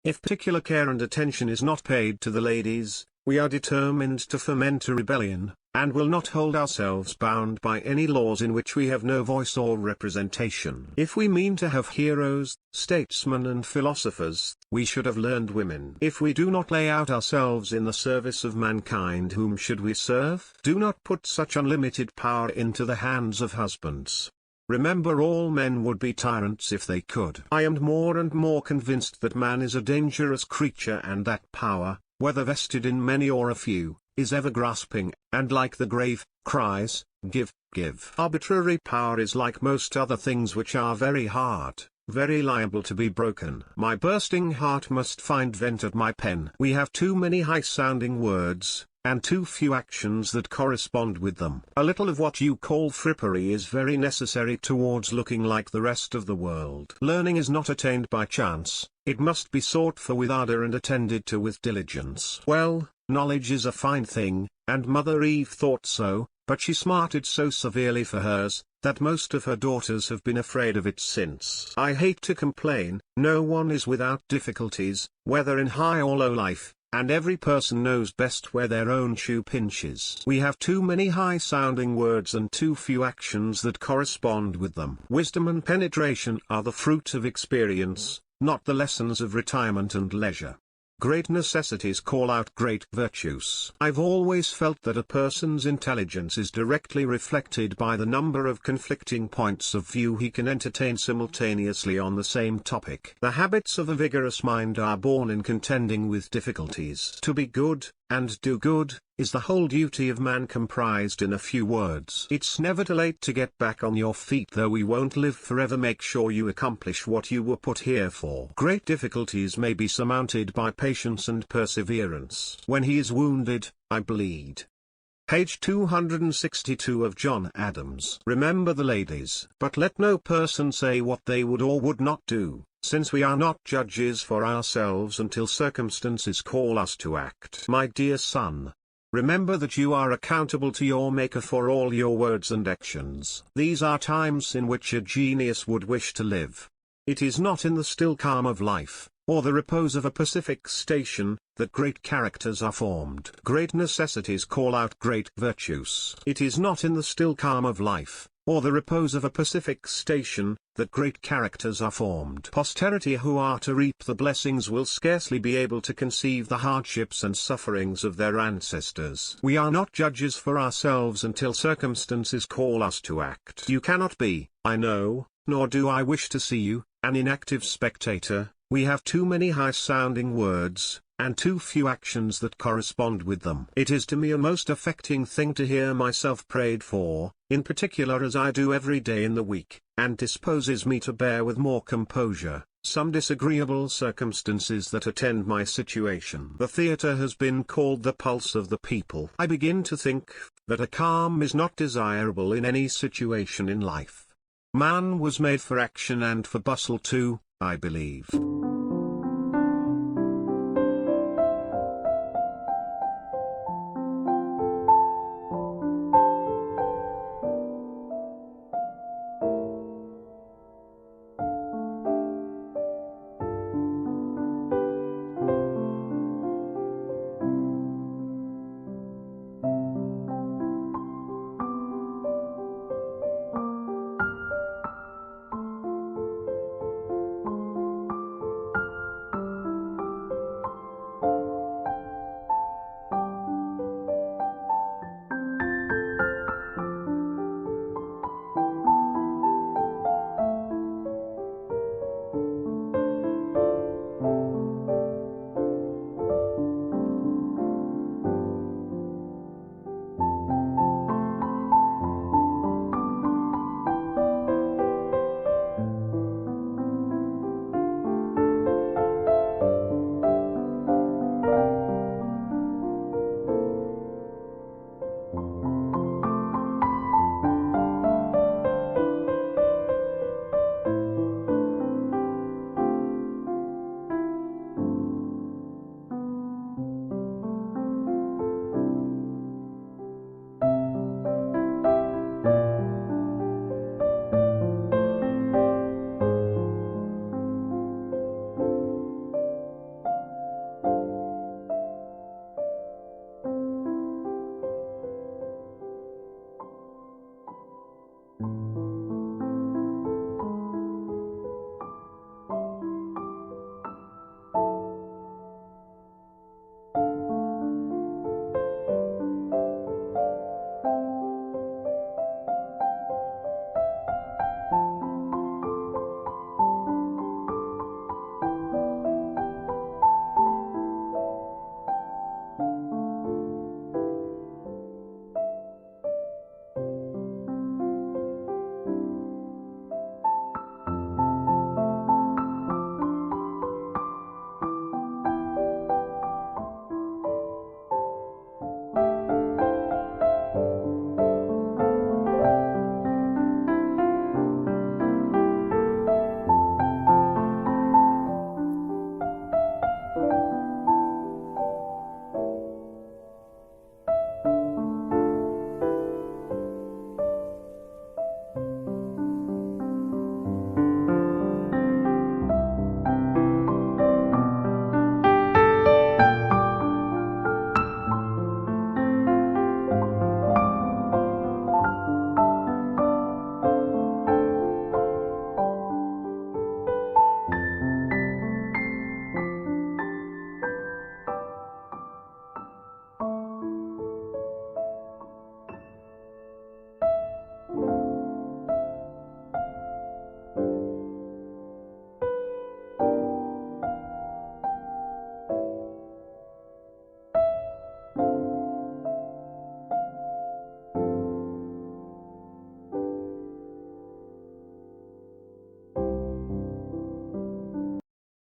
If particular care and attention is not paid to the ladies, we are determined to foment a rebellion, and will not hold ourselves bound by any laws in which we have no voice or representation. If we mean to have heroes, statesmen and philosophers, we should have learned women. If we do not lay out ourselves in the service of mankind, whom should we serve? Do not put such unlimited power into the hands of husbands. Remember, all men would be tyrants if they could. I am more and more convinced that man is a dangerous creature, and that power, whether vested in many or a few, is ever grasping, and like the grave, cries, "Give, give." Arbitrary power is like most other things which are very hard, very liable to be broken. My bursting heart must find vent at my pen. We have too many high-sounding words, and too few actions that correspond with them. A little of what you call frippery is very necessary towards looking like the rest of the world. Learning is not attained by chance, it must be sought for with ardor and attended to with diligence. Well, knowledge is a fine thing, and Mother Eve thought so, but she smarted so severely for hers, that most of her daughters have been afraid of it since. I hate to complain, no one is without difficulties, whether in high or low life, and every person knows best where their own shoe pinches. We have too many high-sounding words and too few actions that correspond with them. Wisdom and penetration are the fruit of experience, not the lessons of retirement and leisure. Great necessities call out great virtues. I've always felt that a person's intelligence is directly reflected by the number of conflicting points of view he can entertain simultaneously on the same topic. The habits of a vigorous mind are born in contending with difficulties. To be good, and do good, is the whole duty of man comprised in a few words. It's never too late to get back on your feet. Though we won't live forever, make sure you accomplish what you were put here for. Great difficulties may be surmounted by patience and perseverance. When he is wounded, I bleed. Page 262 of John Adams. Remember the ladies. But let no person say what they would or would not do, since we are not judges for ourselves until circumstances call us to act. My dear son, remember that you are accountable to your Maker for all your words and actions. These are times in which a genius would wish to live. It is not in the still calm of life, or the repose of a Pacific station, that great characters are formed. Great necessities call out great virtues. It is not in the still calm of life, or the repose of a Pacific station, that great characters are formed. Posterity who are to reap the blessings will scarcely be able to conceive the hardships and sufferings of their ancestors. We are not judges for ourselves until circumstances call us to act. You cannot be, I know, nor do I wish to see you, an inactive spectator. We have too many high-sounding words, and too few actions that correspond with them. It is to me a most affecting thing to hear myself prayed for, in particular as I do every day in the week, and disposes me to bear with more composure some disagreeable circumstances that attend my situation. The theatre has been called the pulse of the people. I begin to think that a calm is not desirable in any situation in life. Man was made for action and for bustle too, I believe.